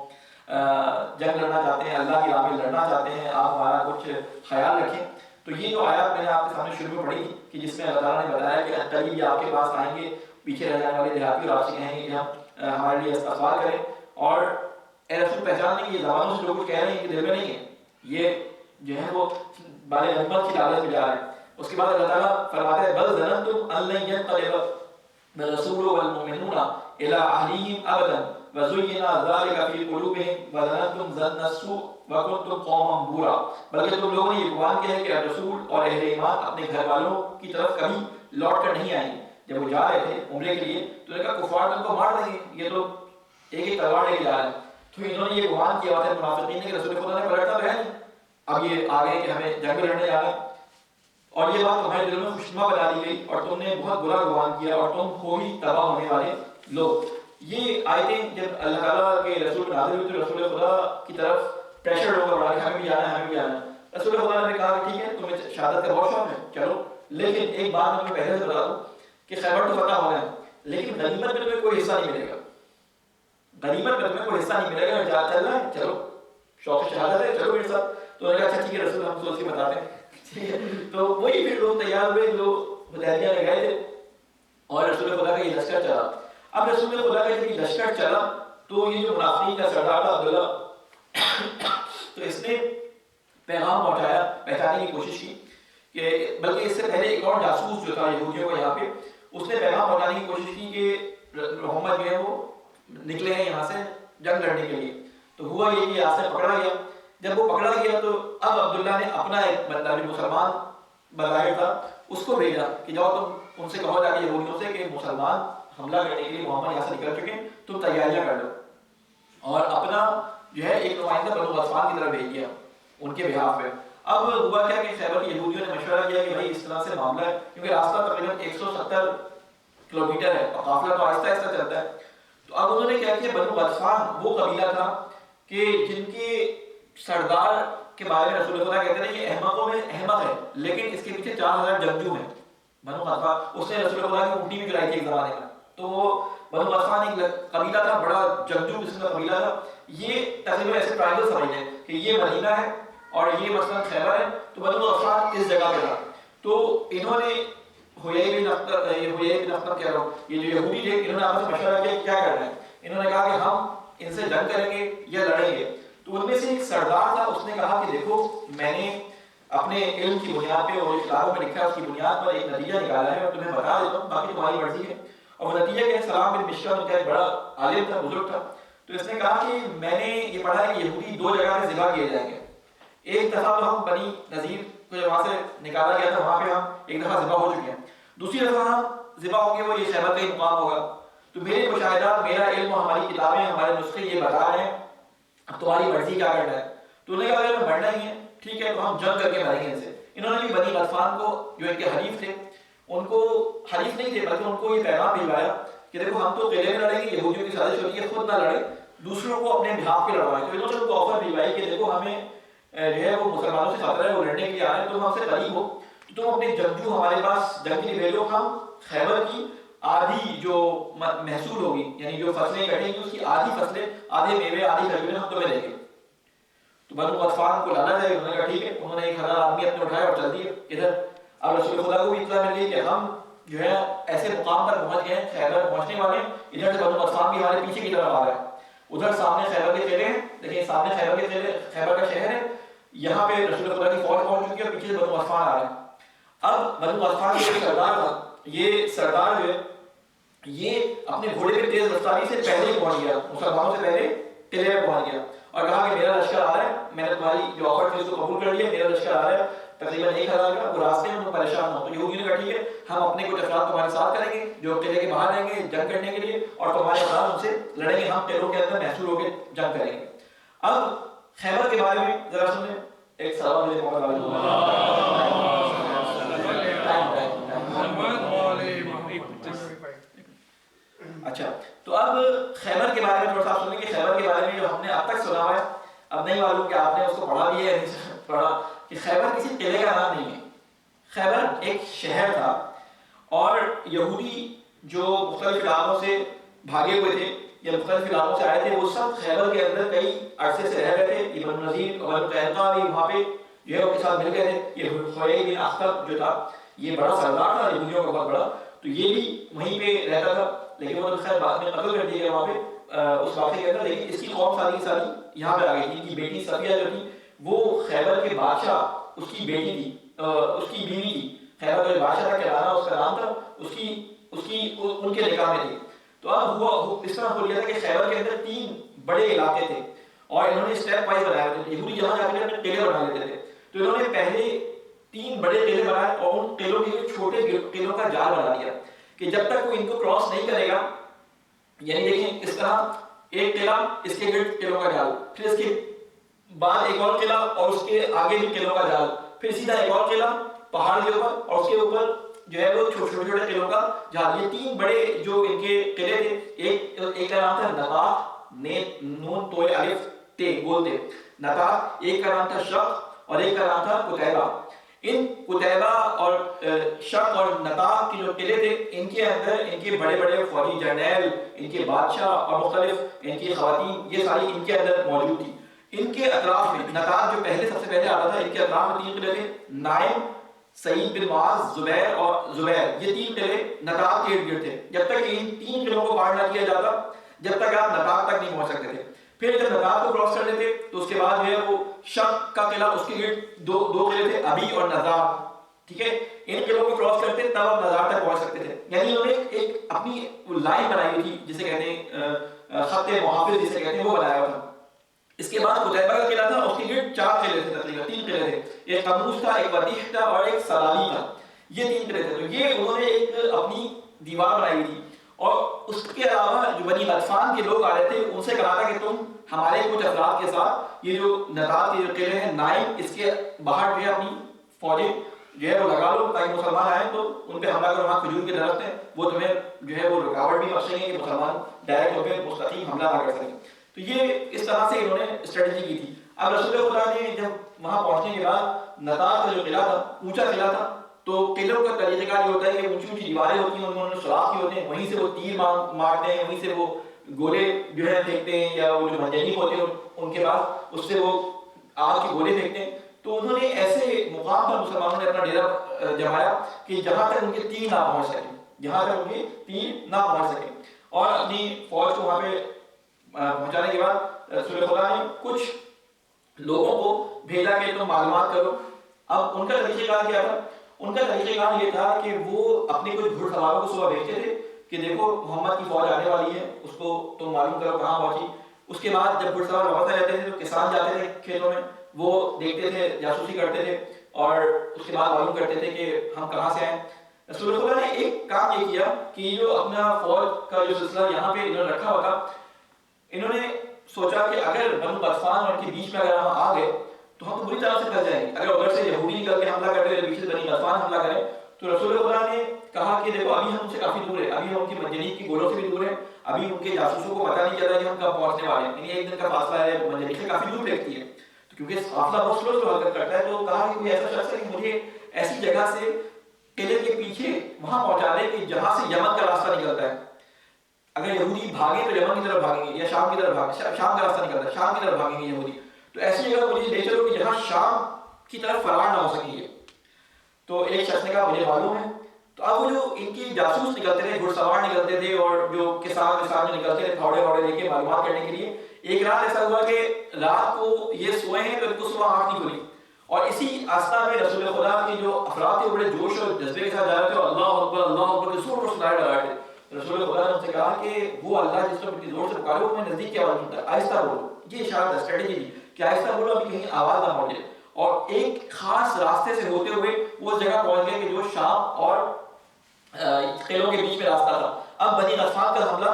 Speaker 2: جنگ لڑنا چاہتے ہیں، اللہ کی راہ میں لڑنا چاہتے ہیں، آپ ہمارا کچھ خیال رکھیں. تو یہ جو آیات میں نے آپ کے سامنے شروع میں پڑھی تھی کہ جس میں اللہ تعالیٰ نے بتایا کہ قریب آپ کے پاس آئیں گے پیچھے رہ جانے والے دیہاتی، اور آپ سے کہیں گے کہ ہم ہمارے لیے استغفار کریں، اور اے رسول پہچان نہیں، یہ زبانوں سے لوگ کہہ رہے ہیں کہ دل میں نہیں ہے، یہ جو ہے وہ بال غنیمت کی لالچ میں جا رہے ہیں. اس کے بعد اللہ تعالیٰ فرماتا ہے بل ظننتم ان لن ينقلب، والرسول والمؤمنون إلى أهليهم أبدا وزين ذلك في قلوبهم وظننتم ظن السوء وكنتم قوما بورا. بلکہ تم لوگوں نے یہ گمان کیا ہے کہ رسول اور اہل ایمان اپنے گھر والوں کی طرف کبھی لوٹ کر نہیں آئیں. جب وہ جا رہے تھے عمرے کے لیے تو انہوں نے کہا کفار تم کو مار دیں گے, یہ تو ایک ایک تلوار لے کے جا رہے ہیں. تو انہوں نے یہ گمان کیا تھا منافقین نے کہ رسول خدا نے پلٹنا تو ہے نہیں, اب یہ آ گئے کہ ہمیں جنگ لڑنے جانا ہے, اور یہ بات تمہارے دل میں خوشنما بنا دی گئی اور تم نے بہت برا گمان کیا اور تم ہو ہی تباہ ہونے والے لوگ. یہ آیتیں جب اللہ تعالیٰ کے رسول نازل ہوئی تو رسول خدا کی طرف پریشر ہوگا بڑا کہ ہمیں بھی جانا ہے, ہمیں بھی جانا ہے. رسول خدا نے کہا کہ ٹھیک ہے تمہیں شہادت کا بہت شوق ہے چلو, لیکن ایک بات میں تمہیں پہلے سے بتا دوں کہ خیبر تو فتح ہونا ہے لیکن غنیمت میں تمہیں کوئی حصہ نہیں ملے گا, غنیمت میں تمہیں کوئی حصہ نہیں ملے گا. چل رہا ہے چلو, شوق شہادت ہے چلو میرے ساتھ. تو انہوں نے کہا اچھا ٹھیک ہے رسول ہم سوچ کے بتاتے ہیں. تو وہی پھر لوگ تیار ہوئے جو حدیبیہ میں گئے تھے اور رسول خدا کا یہ لشکر چلا. اب رسول خدا کا یہ لشکر چلا تو یہ جو منافقین کا سردار تھا عبداللہ, تو اس نے پیغام پہنچایا, پہچانے کی کوشش کی کہ بلکہ اس سے پہلے ایک اور جاسوس جو تھا یہودیوں کا یہاں پہ, اس نے پیغام پہنچانے کی کوشش کی کہ محمد جو ہے وہ نکلے ہیں یہاں سے جنگ لڑنے کے لیے. تو ہوا یہ کہ یہاں سے پکڑا گیا. جب وہ پکڑا گیا تو اب عبداللہ نے اپنا ایک بندہ جو مسلمان بظاہر تھا اس کو بھیجا کہ جاؤ تم ان سے کہو جا کے یہودیوں سے کہ مسلمان حملہ کرنے کے لیے محمد یہاں سے نکل چکے ہیں, تم تیاریاں کر لو. اور اپنا جو ہے ایک نمائندہ بنو غطفان کی طرف بھیج دیا ان کے بہاف پہ. اب ہوا کیا کہ خیبر کے یہودیوں نے مشورہ کیا کہ بھائی اس طرح سے معاملہ ہے کیونکہ راستہ تقریباً 170 کلومیٹر ہے اور قافلہ تو آہستہ آہستہ چلتا ہے. تو اب انہوں نے کیا کیا, بنو غطفان وہ قبیلہ تھا کہ جن کے سردار کے بارے میں رسول خدا کہتے ہیں یہ احمقوں میں احمق ہے لیکن اس کے پیچھے 4000 جنگجو ہیں. بنو غطفان اس نے رسول خدا کی اونٹی بھی چلائی تھی ایک زمانے میں. تو وہ بنو غطفان ایک قبیلہ تھا, بڑا جنگجو قسم کا قبیلہ تھا. یہ تقریباً ایسے ٹرائنگل سمجھ لیں کہ یہ مدینہ ہے اور یہ مثلا خیبر ہے, تو بنو غطفان اس جگہ پہ تھا. تو انہوں نے ہویئی بن اخطب کہہ رہا ہوں, یہ جو یہودی تھے انہوں نے آپس میں مشورہ کیا کیا کرنا ہے. انہوں نے کہا کہ ہم ان سے جنگ کریں گے یا لڑیں گے. تو ان میں سے ایک سردار تھا, اس نے کہا کہ دیکھو میں نے اپنے علم کی بنیاد پہ اور کتابوں میں لکھا ہے اس کی بنیاد پر ایک نتیجہ نکالا ہے, میں تمہیں بتا دیتا ہوں باقی تمہاری مرضی ہے. اور وہ نتیجہ کہ سلام بن مشکل ان کا ایک بڑا عالم تھا, بزرگ تھا. تو اس نے کہا کہ میں نے یہ پڑھا ہے کہ یہودی 2 جگہ پہ ذبح کیے جائیں گے. ایک دفعہ تو ہم بنی نذیر کو جب وہاں سے نکالا گیا تھا وہاں پہ ہم ایک دفعہ ذبح ہو چکے ہیں, دوسری دفعہ ہم ذبح ہوں گے وہ یہ خیبر کا ہی مقام ہوگا. تو میرے مشاہدات, میرا علم اور ہماری کتابیں, ہمارے نسخے یہ بتا رہے ہیں, اب تمہاری مرضی کیا کرنا ہے. تو انہوں نے کہا اگر مرنا ہی ہے ٹھیک ہے تو ہم جنگ کر کے مریں گے ان سے. انہوں نے بھی بنی غطفان کو جو ان کے حریف تھے, ان کو حریف نہیں تھے بلکہ ان کو یہ پیغام بھیجوایا کہ دیکھو ہم تو قلعے میں لڑیں گے, یہودیوں کی سازش ہوتی ہے خود نہ لڑیں, دوسروں کو اپنے بہاف پہ لڑوائیں. تو انہوں نے ان کو آفر بھیجوائی کہ دیکھو ہمیں جو ہے وہ مسلمانوں سے خطرہ ہے, وہ لڑنے کے لیے آ رہے ہیں, تم ہم سے قریب ہو تو تم اپنے جنگجو ہمارے پاس جنگ کے لیے بھیجو, ہم خیبر کی آدھی جو محصول ہوگی یعنی جو فصلیں کٹیں گی اس کی آدھی فصلیں, آدھے میوے, آدھی کھجوریں ہم تمہیں دیں گے. تو بنو غطفان کو لانا چاہیے, انہوں نے کہا ٹھیک ہے. انہوں نے 1000 آدمی اپنے اٹھائے اور چل دیے ادھر. اب رسول خدا کو بھی اطلاع مل گئی کہ ہم جو ہے ایسے مقام پر پہنچ گئے ہیں, خیبر پہنچنے والے ہیں. ادھر سے بنو غطفان بھی ہمارے پیچھے کی طرف آ رہا ہے, ادھر سامنے خیبر کے قلعے ہیں, دیکھیں سامنے خیبر کے قلعے, خیبر کا شہر ہے, یہاں پہ رسول خدا کی فوج پہنچ چکی ہے, پیچھے سے بنو غطفان آ رہا ہے. اب بنو غطفان کا سردار تھا, یہ سردار جو ہے یہ اپنے گھوڑے پہ تیز رفتاری سے پہلے ہی پہنچ گیا, مسلمانوں سے پہلے قلعے میں پہنچ گیا اور کہا کہ میرا لشکر آ رہا ہے, میں نے تمہاری جو آفر تھی اس کو قبول کر لیا, میرا لشکر آ رہا ہے تقریباً 1000 کا, وہ راستے میں تم پریشان ہو. تو یہودیوں نے کہا ٹھیک ہے ہم اپنے کچھ افراد تمہارے ساتھ کریں گے جو قلعے کے باہر رہیں گے جنگ کرنے کے لیے, اور تمہارے افراد ان سے لڑیں گے, ہم قلعوں کے اندر محصور ہو کے جنگ کریں گے. اب خیبر کے بارے میں ذرا سنیں, ایک سوال مجھے موقع اچھا. تو اب خیبر کے بارے میں تھوڑا سا سنیں کہ خیبر کے بارے میں جو ہم نے اب تک سنا ہے, اب نہیں معلوم کہ آپ نے اس کو پڑھا بھی ہے پڑھا, کہ خیبر کسی قلعے کا نام نہیں ہے. خیبر ایک شہر تھا اور یہودی جو مختلف علاقوں سے بھاگے ہوئے تھے یا مختلف علاقوں سے آئے تھے وہ سب خیبر کے اندر کئی عرصے سے رہ رہے تھے. یہ بنو نذیر اور بنو قینقاع بھی وہاں پہ جو ہے ان کے ساتھ مل گئے تھے. یہ ہویئی بن اخطب جو تھا یہ بڑا سردار تھا یہودیوں کا بہت بڑا, تو یہ بھی وہیں پہ رہتا تھا, لیکن وہ خیر بعد میں قتل کر دیا گیا وہاں پہ اس واقعے کے اندر. لیکن اس کی قوم ساری ساری یہاں پہ آ گئی تھی. ان کی بیٹی صفیہ جو تھی وہ خیبر کے بادشاہ اس کی بیٹی تھی, اس کی بیوی تھی. خیبر کا جو بادشاہ تھا کرانا اس کا نام تھا, اس کی ان کے نکاح میں تھی. تو اب ہوا اس طرح ہو لیا تھا کہ خیبر کے اندر 3 بڑے علاقے تھے اور انہوں نے اسٹیپ وائز بنائے ہوئے تھے. یہودی جہاں جا کے اپنے قلعے بنا لیتے تھے. تو انہوں نے پہلے 3 بڑے قلعے بنائے اور ان قلعوں کے چھوٹے قلعوں کا جال بنا دیا کہ جب تک کوئی ان کو کراس نہیں کرے گا, یعنی دیکھیں اس طرح ایک قلعہ, اس کے گرد قلعوں کا جال, پھر اس کے بعد ایک اور قلعہ اور اس کے آگے بھی قلعوں کا جال, پھر سیدھا ایک اور قلعہ پہاڑ کے اوپر اور اس کے اوپر جو ہے وہ چھوٹے چھوٹے قلعوں کا جال. یہ 3 بڑے جو ان کے قلعے تھے, ایک کا نام تھا نطاق, نون توئے الف تے بولتے نطاق, ایک کا نام تھا شق اور ایک کا نام تھا قتیبہ. ان قتیبہ اور شق اور نطاق کے جو قلعے تھے ان کے اندر ان کے بڑے بڑے فوجی جرنیل, ان کے بادشاہ اور مختلف ان کی خواتین, یہ ساری ان کے اندر موجود تھی. ان کے اطراف میں نطاق جو سب سے پہلے آتا تھا, ان کے اطراف میں 3 قلعے تھے, نائم, سعید بن معاذ, زبیر اور زبیر. یہ 3 قلعے نطاق کے ارد گرد تھے. جب تک ان 3 قلعوں کو پار نہ کیا جاتا جب تک آپ نطاق تک نہیں پہنچ سکتے تھے. پھر جب نطاق کو کراس کر لیتے تو اس کے بعد جو ہے وہ شق کا قلعہ, اس کے گرد 2 قلعے تھے, ابی اور نزار. ٹھیک ہے, ان قلعوں کو کراس کرتے تب آپ نزار تک پہنچ سکتے تھے. یعنی انہوں نے ایک اپنی لائن بنائی ہوئی تھی جسے کہتے ہیں خط محافظ جسے کہتے ہیں, وہ بنایا ہوا تھا. اس کے بعد قتیبہ کا قلعہ تھا, اس کے گرد 4 قلعے تھے, تقریباً 3 قلعے تھے. ایک قموس تھا, ایک وطیح تھا اور ایک سلالی تھا. یہ 3 قلعے تھے. تو یہ انہوں نے ایک اپنی دیوار بنائی تھی اور اس کے علاوہ جو بنی غطفان کے لوگ آ رہے تھے ان سے کہا تھا کہ تم ہمارے کچھ افراد کے ساتھ یہ جو نطاق کے جو قلعے ہیں نائم, اس کے باہر جو ہے اپنی فوجیں جو ہے وہ لگا لو تاکہ مسلمان آئیں تو ان پہ حملہ کرو. وہاں کھجور کے درخت ہیں, وہ تمہیں جو ہے وہ رکاوٹ بھی بخشیں گے کہ مسلمان ڈائریکٹ طور پہ مستقیم حملہ نہ کر سکیں. تو یہ اس طرح سے انہوں نے اسٹریٹجی کی تھی. اب رسول خدا نے جب وہاں پہنچنے کے بعد نطاق کا جو قلعہ تھا اونچا قلعہ تھا, تو قلعوں کا طریقہ کار یہ ہوتا ہے کہ اونچی اونچی دیواریں ہوتی ہیں, انہوں نے سوراخ کیے ہوتے ہیں, وہیں سے وہ تیر مارتے ہیں, وہیں سے وہ گولے جو ہے پھینکتے ہیں, یا وہ جو منجنیق ہوتے ہیں ان کے پاس اس سے وہ آگ کے گولے پھینکتے ہیں. تو انہوں نے ایسے مقام پر مسلمانوں نے اپنا ڈیرا جمایا کہ جہاں تک ان کے تیر نہ پہنچ سکیں, جہاں تک ان کے تیر نہ پہنچ سکیں. اور اپنی فوج کو وہاں پہ پہنچانے کے بعد رسول خدا نے کچھ لوگوں کو بھیجا کہ تم معلومات کرو. اب ان کا طریقہ کار کیا تھا؟ ان کا طریقہ کار یہ تھا کہ وہ اپنے کچھ گھڑ سواروں کو صبح بھیجتے تھے کہ دیکھو محمد کی فوج آنے والی ہے, اس کو تم معلوم کرو کہاں پہنچی. اس کے بعد جب گھڑ سوار واپس آ جاتے تھے تو کسان جاتے تھے کھیتوں میں, وہ دیکھتے تھے, جاسوسی کرتے تھے اور اس کے بعد معلوم کرتے تھے کہ ہم کہاں سے آئیں. رسول اللہ نے ایک کام یہ کیا کہ جو اپنا فوج کا جو سلسلہ یہاں پہ انہوں نے رکھا ہوا تھا, انہوں نے سوچا کہ اگر بنو غطفان اور ان کے بیچ میں اگر ہم آ گئے تو ہم تو بری طرح سے پھنس جائیں گے. اگر ادھر سے یہودی نکل کے حملہ کرتے ہیں, بیچ سے بنی غطفان حملہ کریں, تو رسول خدا نے کہا کہ دیکھو ابھی ہم ان سے کافی دور ہیں, ابھی ہم ان کی منجنیق کی گولوں سے بھی دور ہیں, ابھی ان کے جاسوسوں کو پتہ نہیں چلا کہ ہم کب پہنچنے والے ہیں, یعنی 1 دن کا فاصلہ ہے, منجنیق سے کافی دور لگتی ہے. تو کیونکہ قافلہ بہت سلو حرکت کرتا ہے, تو کہا کہ کوئی ایسا شخص ہے کہ مجھے ایسی جگہ سے قلعے کے پیچھے وہاں پہنچا دے کہ جہاں سے یمن کا راستہ نکلتا ہے. اگر یہودی بھاگے تو یمن کی طرف بھاگیں گے, یا شام کی طرف بھاگیں, شام کا راستہ نکلتا ہے, شام کی طرف بھاگیں گے یہودی. تو ایسی جگہ مجھے لے چلو کہ جہاں شام کی طرف فرار نہ ہو سکیں گے. تو ایک شخص نے کہا مجھے معلوم ہے. تو اب وہ جو ان کی جاسوس نکلتے تھے, گھڑ سوار نکلتے تھے, اور جو کسان جو نکلتے تھے پھاوڑے واڑے لے کے معلومات کرنے کے لیے, ایک رات ایسا ہوا کہ رات کو یہ سوئے ہیں تو ان کو صبح آنکھ نہیں کھلی, اور اسی آستہ میں رسول خدا کے جو افراد تھے بڑے جوش اور جذبے کے ساتھ جا رہے تھے, اور اللہ اکبر کے زور پر سنائے لگا رہے تھے. رسول خدا نے ان سے کہا کہ وہ اللہ جس کو اتنی زور سے پکارو میں نزدیک کی آواز سنتا ہے, آہستہ بولو. یہ اشارہ تھا, اسٹریٹجی تھی کہ آہستہ بولو, ابھی کہیں آواز نہ پہنچے. اور ایک خاص راستے سے ہوتے ہوئے وہ اس جگہ پہنچ گئے کہ جو شام اور قلعوں کے بیچ میں راستہ تھا. اب بنی غطفان کا حملہ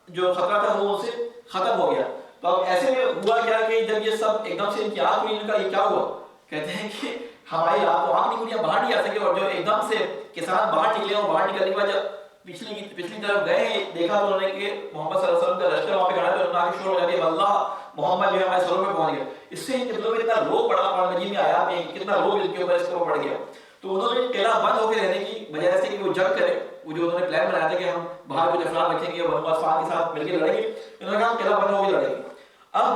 Speaker 2: جو خطرہ تھا وہ ان سے ختم ہو گیا. تو اب ایسے میں ہوا کیا کہ جب یہ سب ایک دم سے ان کی آنکھ کھلی, ان کا یہ کیا ہوا, کہتے ہیں کہ ہماری رات کو آنکھ نہیں کھلی, باہر نہیں آ سکے. اور جو ایک دم سے کسان باہر نکلے, اور باہر نکلنے کے بعد جب پچھلی طرف گئے, دیکھا تو انہوں نے کہ محمد صلی اللہ علیہ وسلم کا لشکر وہاں پہ کھڑا ہے, تو انہوں نے شور ہو جاتی ہے اللہ محمد جو ہے ہمارے سروں پہ پہنچ گیا. اس سے ان دلوں میں اتنا روب پڑا, قرآن مجید میں آیات میں کتنا روب ان کے اوپر اس کے اوپر پڑ گیا. تو انہوں نے قلعہ بند ہو کے رہنے کی بجائے سے کہ وہ جنگ کرے, وہ جو انہوں نے پلان بنایا تھا کہ ہم باہر کچھ افراد رکھیں گے اور بنو غطفان کے ساتھ مل کے لڑیں گے, انہوں نے کہا ہم قلعہ بند ہو کے لڑیں گے. اب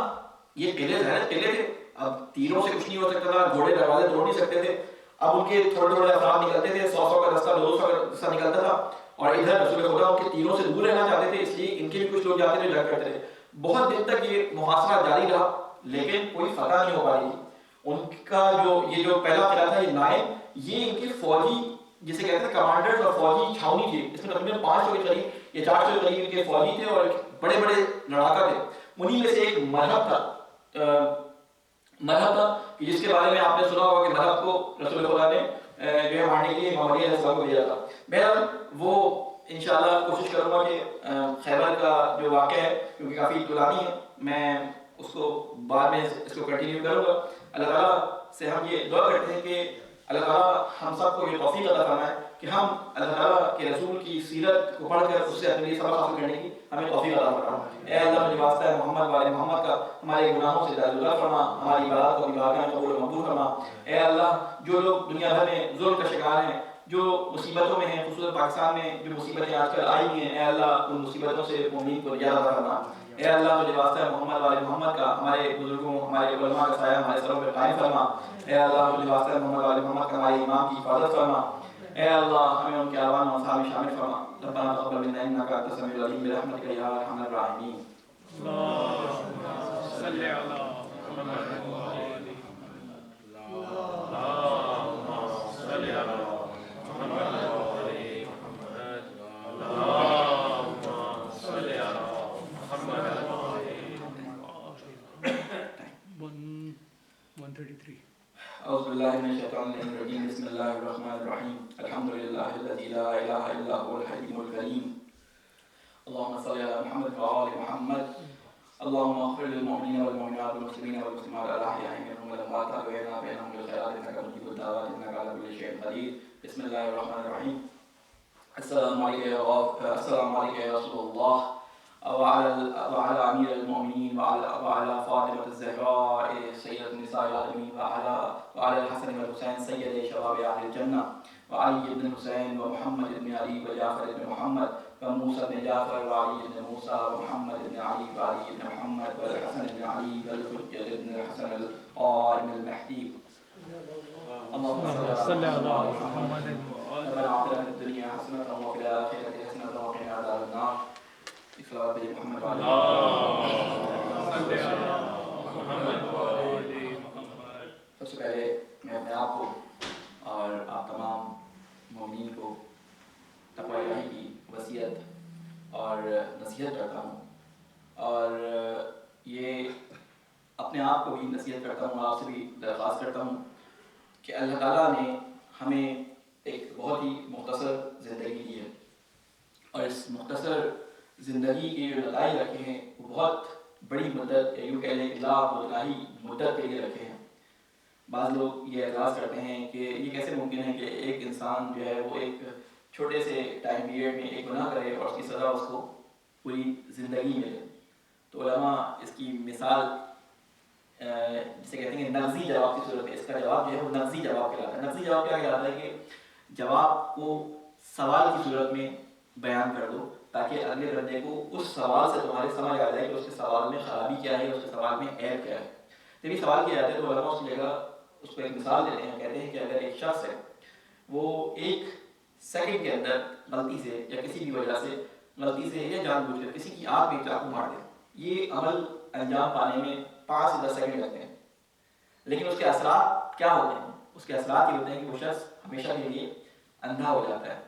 Speaker 2: یہ قلعے ظاہر قلعے تھے, اب تیروں سے کچھ نہیں ہو سکتا تھا, گھوڑے دروازے توڑ نہیں سکتے تھے. اب ان کے تھوڑے تھوڑے افراد نکلتے تھے, 100 کا رستہ, 200 کا رستہ نکلتا تھا, اور ادھر رسول خدا ان کے تیروں سے دور رہنا چاہتے تھے, اس لیے ان کے بھی کچھ لوگ جاتے تھے, جنگ کرتے تھے. بہت دن تک یہ محاصرہ جاری رہا, لیکن کوئی فتح نہیں ہو پا رہی. ان کا جو یہ جو پہلا قلعہ تھا یہ نائم, یہ ان کے فوجی جسے کہتے ہیں کمانڈرز اور فوجی چھاؤنی تھی. اس میں تقریباً 500 کے قریب یا 400 کے قریب کے فوجی تھے اور بڑے بڑے لڑاکا تھے. انہیں میں سے ایک مرحب تھا کہ جس کے بارے میں آپ نے سنا ہوگا کہ مرحب کو رسول خدا نے جو ہے مارنے کے لیے امام علی علیہ السلام کو بھیجا تھا. بہرحال وہ انشاءاللہ کوشش کروں گا کہ خیبر کا جو واقعہ ہے کیونکہ کافی طولانی ہے میں اس کو بعد میں اس کو کنٹینیو کروں گا. اللہ تعالیٰ سے ہم یہ دعا کرتے ہیں کہ اللہ تعالیٰ ہم سب کو یہ توفیق عطا فرمائے کہ ہم اللہ تعالیٰ کے رسول کی سیرت کو پڑھ کر اس سے اپنے لیے سبق حاصل کرنے کی ہمیں توفیق عطا فرمائے. اے اللہ مجھے واسطہ ہے محمد والے محمد کا ہمارے گناہوں سے درگزر فرما, ہماری عبادات کو عبادات میں قبول و منظور فرما. اے اللہ جو لوگ دنیا بھر میں ظلم کا شکار ہیں, جو مصیبتوں میں ہیں, خصوصاً پاکستان میں جو مصیبتیں آج کل آئی ہیں, اے اللہ ان مصیبتوں سے مومنین کو نجات عطا فرما. اے اللہ مجھے واسطہ ہے محمد والے محمد کا ہمارے بزرگوں ہمارے علماء کا سایہ ہمارے سروں پہ قائم فرما. اے اللہ مجھے واسطہ ہے محمد والے محمد کا ہمارے امام کی حفاظت فرما. اے اللہ ہمیں ان کے اعوان و اصحاب میں شامل فرما. ربنا تقبل منا انک انت السمیع العلیم برحمتک یا ارحم الراحمین.
Speaker 1: اللهم صل على محمد وآل محمد. اللهم صل على محمد وآل محمد. اللهم صل على محمد وآل محمد. 133.
Speaker 2: اعوذ باللہ من الشیطان الرجیم. بسم اللہ الرحمن الرحیم. الحمد للہ الذی لا الہ الا هو الحلیم الکریم. اللهم صل على محمد وآل محمد. اللهم اغفر للمؤمنين والمؤمنات والمسلمين والمسلمات الأحياء منهم والأموات وأحينا بينهم بالخيرات إنك مجيب الدعوات إنك على كل شيء قدير. بسم الله الرحمن الرحيم. السلام عليك يا رسول الله وعلى أمير المؤمنين وعلى فاطمة الزهراء سيدة النساء العالمين وعلى الحسن والحسين سيد شباب أهل الجنة وعلي بن الحسين ومحمد بن علي وجعفر بن محمد وموسى بن جعفر وعلي بن موسى ومحمد بن علي وعلي بن محمد والحسن بن علي والحجة بن الحسن القائم المهدي. اللهم صل على محمد. ربنا آتنا في الدنيا حسنة وفي الآخرة حسنة وقنا عذاب النار. صلوات محمد وعلى
Speaker 1: صل على محمد وآل محمد.
Speaker 2: سب سے پہلے میں اپنے آپ کو اور آپ تمام مومنین کو تقوی الہی کی وصیت اور نصیحت کرتا ہوں, اور یہ اپنے آپ کو بھی نصیحت کرتا ہوں, آپ سے بھی درخواست کرتا ہوں کہ اللہ تعالیٰ نے ہمیں ایک بہت ہی مختصر زندگی دی ہے, اور اس مختصر زندگی کے جو نتائج رکھے ہیں وہ بہت بڑی مدت یا یوں کہہ لیں لاہی مدت کے لیے رکھے ہیں. بعض لوگ یہ اعتراض کرتے ہیں کہ یہ کیسے ممکن ہے کہ ایک انسان جو ہے وہ ایک چھوٹے سے ٹائم پیریڈ میں ایک گناہ کرے اور اس کی سزا اس کو پوری زندگی ملے. تو علماء اس کی مثال جسے کہتے ہیں نغزی جواب کی صورت ہے, اس کا جواب جو ہے وہ نغزی جواب کہلاتا ہے. نغزی جواب کیا کہلاتا ہے کہ جواب کو سوال کی صورت میں بیان کر دو تاکہ اگلے بندے کو اس سوال سے تمہارے سمجھ آ جائے کہ اس کے سوال میں خرابی کیا ہے, اس کے سوال میں عیب کیا ہے. جب یہ سوال کیا جاتا ہے تو علماء اس کی جگہ اس کو ایک مثال دیتے ہیں, کہتے ہیں کہ اگر ایک شخص ہے وہ ایک سیکنڈ کے اندر غلطی سے یا کسی بھی وجہ سے غلطی سے یا جان بوجھ کر کسی کی آنکھ میں چاقو مار دے, یہ عمل انجام پانے میں 5 سے 10 سیکنڈ لگتے ہیں, لیکن اس کے اثرات کیا ہوتے ہیں؟ اس کے اثرات یہ ہوتے ہیں کہ وہ شخص ہمیشہ کے لیے اندھا ہو جاتا ہے.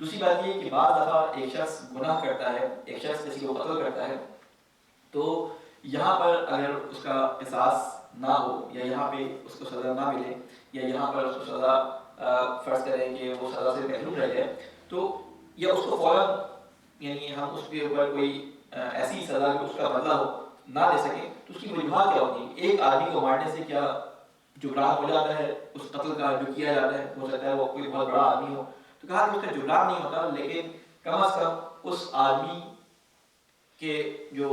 Speaker 2: دوسری بات یہ کہ بعض دفعہ ایک شخص گناہ کرتا ہے, ایک شخص کسی کو قتل کرتا ہے, تو یہاں پر اگر اس کا قصاص نہ ہو یا یہاں پہ اس کو سزا نہ ملے یا یہاں پر اس کو سزا فرض کریں کہ وہ سزا سے محروم رہ جائے, تو یا اس کو فوراً یعنی ہم اس کے اوپر کوئی ایسی سزا کہ اس کا بدلہ ہو نہ دے سکیں, تو اس کی وجوہات کیا ہوتی ہیں؟ ایک آدمی کو مارنے سے کیا جبران ہو جاتا ہے اس قتل کا جو کیا جاتا ہے؟ ہو سکتا ہے وہ کوئی بہت بڑا آدمی ہو, تو کہا کہ اس کا جبران نہیں ہوتا, لیکن کم از کم اس آدمی کے جو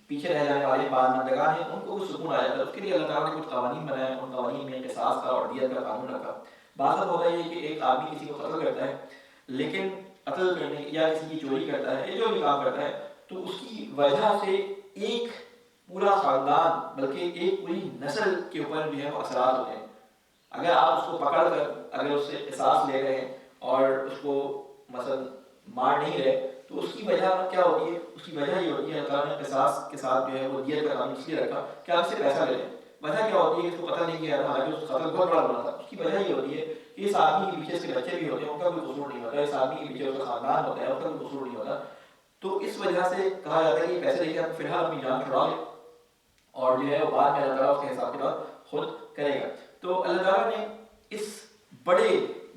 Speaker 2: پیچھے رہ جانے والے بعض بندگان ہیں ان کو کچھ سکون آ جاتا ہے. اس کے لیے اللہ تعالیٰ نے کچھ قوانین بنائے, ان قوانین میں قصاص کا اور دیت کا قانون رکھا. بعض ہوتا ہے کہ ایک آدمی کسی کو قتل کرتا ہے, لیکن قتل کرنے یا کسی کی چوری کرتا ہے یا جو بھی کام کرتا ہے, تو اس کی وجہ سے ایک پورا خاندان بلکہ ایک پوری نسل کے اوپر جو ہے وہ اثرات ہوتے ہیں. اگر آپ اس کو پکڑ کر اگر اس سے قصاص لے رہے ہیں اور اس کو مثلا مار نہیں رہے, تو اس کی وجہ کیا ہوتی ہے؟ اس کی وجہ یہ ہوتی ہے اللہ نے قصاص کے ساتھ جو ہے وہ دیت کا قانون اس لیے رکھا کہ آپ سے پیسہ لے لیں. وجہ کیا ہوتی ہے کہ اس کو قتل نہیں کیا تھا, حالانکہ اس قتل بہت بڑا گناہ تھا. اس کی وجہ یہ ہوتی ہے کہ اس آدمی کے پیچھے اس کے بچے بھی ہوتے ہیں، ان کا کوئی قصور نہیں ہوتا، اس آدمی کے پیچھے اس کا خاندان ہوتا ہے، اس کا کوئی قصور نہیں ہوتا. تو اس وجہ سے کہا جاتا ہے کہ پیسے لے کے آپ فی الحال اپنی جان چھڑا لیں اور جو ہے وہ بعد میں اللہ تعالیٰ اس کے حساب کے بعد خود کرے گا. تو اللہ تعالیٰ نے اس بڑے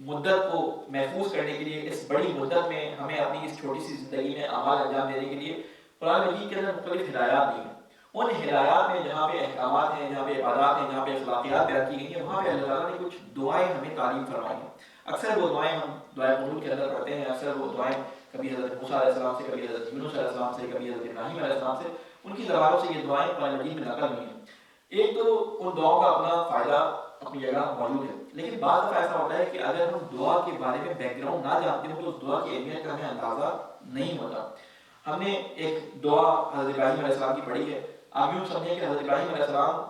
Speaker 2: مدت کو محفوظ کرنے کے لیے، اس بڑی مدت میں ہمیں اپنی اس چھوٹی سی زندگی میں اعمال انجام دینے کے لیے قرآن مجید کے اندر مختلف ہدایات دی ہیں. ان ہدایات میں جہاں پہ احکامات ہیں، جہاں پہ عبادات ہیں، جہاں پہ اخلاقیات بیان کی گئی ہیں، وہاں پہ اللہ تعالیٰ نے کچھ دعائیں ہمیں تعلیم فرمائی ہیں. اکثر وہ دعائیں ہم دعائیں قنوت کے اندر پڑھتے ہیں، اکثر وہ دعائیں کبھی حضرت موسیٰ علیہ السلام سے، کبھی حضرت یونس علیہ السلام سے، کبھی حضرت ابراہیم علیہ السلام سے، ان کی زبانوں سے یہ دعائیں قرآن مجید میں نقل ہوئی ہیں. ایک تو ان دعاؤں کا اپنا فائدہ اپنی جگہ موجود ہے، لیکن بعض دفعہ ایسا ہوتا ہے کہ اگر ہم دعا کے بارے میں بیک گراؤنڈ نہ جانتے ہوں تو اس دعا کی اہمیت کا ہمیں اندازہ نہیں ہوتا. ہم نے ایک دعا حضرت ابراہیم علیہ السلام کی پڑھی ہے. آپ یوں سمجھیں کہ حضرت ابراہیم علیہ السلام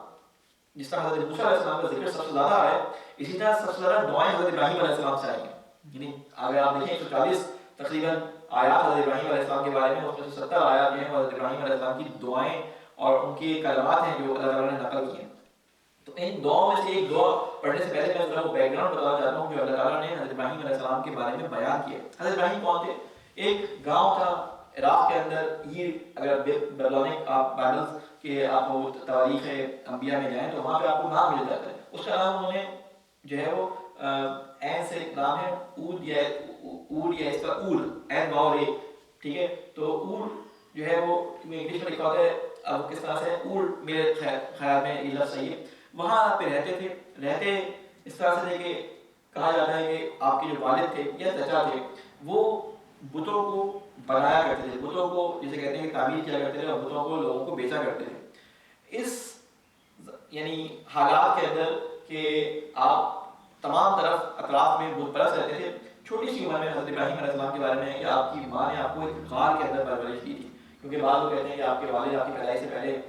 Speaker 2: جس طرح حضرت موسیٰ علیہ السلام کا ذکر سب سے زیادہ ہے، اسی طرح سب سے زیادہ دعائیں حضرت ابراہیم علیہ السلام سے آئی ہیں. یعنی اگر آپ دیکھیں 140 تقریباً آیات حضرت ابراہیم علیہ السلام کے بارے میں، اس میں سے 70 آیات ہیں حضرت ابراہیم علیہ السلام کی دعائیں اور ان کے کلمات ہیں جو اللہ تعالیٰ نے نقل کیے ہیں. تو ان دعاؤں میں سے ایک دعا پڑھنے سے پہلے میں ذرا وہ بیک گراؤنڈ بتانا چاہتا ہوں جو اللہ تعالیٰ نے حضرت ابراہیم علیہ السلام کے بارے میں بیان کیا. حضرت ابراہیم کون تھے؟ ایک گاؤں تھا عراق کے اندر. یہ اگر بیبلونک آپ بائبلز کے آپ وہ تواریخ انبیاء میں جائیں تو وہاں پہ آپ کو نام مل جاتا ہے. اس کا نام انہوں نے جو ہے وہ این سے نام ہے اود یا اس کا اود این واو رے، ٹھیک ہے. تو اود جو ہے وہ انگلش میں لکھا ہوتا ہے، اب کس طرح سے اود میرے خیال میں یہ لفظ صحیح ہے. وہاں پہ رہتے اس طرح سے کہ کہا جاتا ہے کہ آپ کے جو والد تھے یا چچا تھے وہ بتوں کو بنایا کرتے تھے، بتوں کو جسے کہتے ہیں کہ تعمیر کیا کرتے تھے اور بتوں کو لوگوں کو بیچا کرتے تھے. اس یعنی حالات کے اندر کہ آپ تمام طرف اطراف میں بت پرست رہتے تھے. چھوٹی سی عمر میں حضرت ابراہیم علیہ السلام کے بارے میں ہے کہ آپ کی ماں نے آپ کو ایک غار کے اندر پرورش دی تھی، کیونکہ بعض لوگ کہتے ہیں کہ آپ کے والد آپ کی پیدائش سے پہلے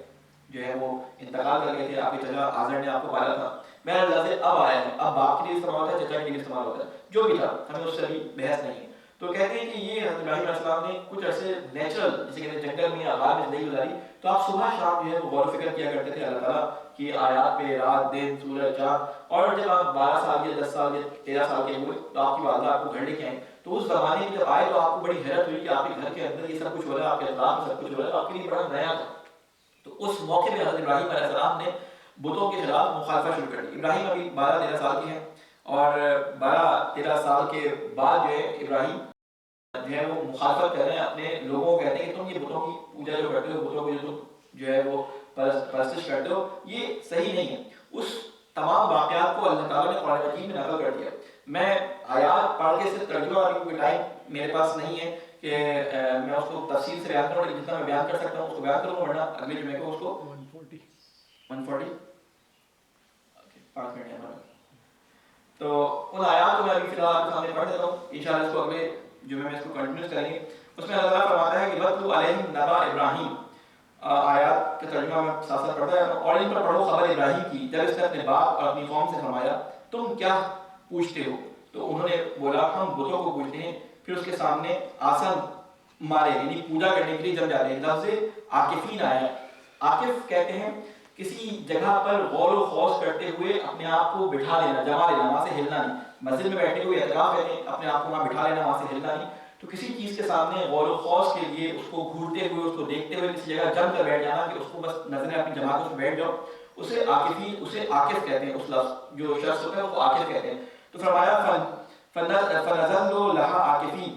Speaker 2: جو ہے وہ انتقال کر گئے تھے، آپ کے چچا آزر نے آپ کو پالا تھا. میرا اللہ سے اب آیا ہے، اب باپ کے لیے استعمال ہوتا ہے، چچا کے لیے استعمال ہوتا ہے، جو بھی تھا ہمیں اس سے بھی بحث نہیں ہے. تو کہتے ہیں کہ یہ حضرت ابراہیم علیہ السلام نے کچھ عرصے نیچرل جسے کہتے ہیں جنگل میں یا غار میں زندگی گزاری. تو آپ صبح شام جو ہے وہ غور و فکر کیا کرتے تھے اللہ تعالیٰ کی آیات پہ، رات دن سورج چاند. اور جب آپ 12 سال یا 10 سال یا 13 سال کے ہوئے تو آپ کی والدہ آپ کو گھر لے کے آئیں. تو اس زمانے میں جب آئے تو آپ کو بڑی حیرت ہوئی کہ آپ کے گھر کے اندر یہ سب کچھ ہو رہا ہے، آپ کے اطراف میں سب کچھ ہو رہا ہے، تو آپ کے لیے بڑا نیا تھا. تو اس موقع پہ حضرت ابراہیم علیہ السلام نے بتوں کے خلاف مخالفت شروع کر دی. ابراہیم ابھی 12-13 سال کے ہیں اور 12-13 سال کے بعد جو ہے ابراہیم جو ہے وہ مخالفت کر رہے ہیں اپنے لوگوں کو. کہتے ہیں کہ تم یہ بتوں کی پوجا جو کرتے ہو، بتوں کو جو تم جو ہے وہ پرستش کرتے ہو، یہ صحیح نہیں ہے. اس تمام واقعات کو اللہ تعالیٰ نے قرآن مجید میں نقل کر دیا. میں آیات پڑھ کے صرف ترجمہ کوئی ٹائم میرے پاس نہیں ہے کہ میں اس کو تفصیل سے بیان کروں، لیکن جتنا میں بیان کر سکتا ہوں اس کو بیان کروں گا، ورنہ اگلے جمعے کو اس کو 140 5 منٹ ہے ہمارا. تو ان آیات کو میں ابھی فی الحال آپ کے سامنے پڑھ دیتا ہوں، انشاءاللہ اس کو اگلے جمعے میں اس کو کنٹینیو کریں گے. اس میں اللہ تعالیٰ فرماتا ہے کہ وَاتْلُ عَلَيْهِمْ نَبَأَ ابراہیم. آیات کا ترجمہ میں ساتھ ساتھ پڑھتا ہے. اور ان پر پڑھو خبر ابراہیم کی جب اس نے اپنے باپ اور اپنی قوم سے فرمایا تم کیا پوچھتے ہو. تو انہوں نے بولا ہم بتوں کو پوچھتے ہیں. پھر اس کے سامنے آسن مارے یعنی پوجا کرنے کے لیے جم جاتے ہیں. لفظ عاکفین آیا ہے. عاکف کہتے ہیں کسی جگہ پر غور و خوض کرتے ہوئے اپنے آپ کو بٹھا لینا، جما لینا، وہاں سے ہلنا نہیں. مسجد میں بیٹھے ہوئے اعتکاف کہتے ہیں اپنے آپ کو وہاں بٹھا لینا، وہاں سے ہلنا نہیں. تو کسی چیز کے سامنے غور و خوض کے لیے اس کو گھورتے ہوئے، اس کو دیکھتے ہوئے کسی جگہ جم کر بیٹھ جانا کہ اس کو بس نظریں اپنی جما کے اس میں بیٹھ جاؤ، اسے عاکفین، اسے عاکف کہتے ہیں. اس لفظ جو شخص ہوتا ہے اس کو عاکف کہتے ہیں. تو فرمایا فَنَظَلُّ لَهَا عَاكِفِينَ،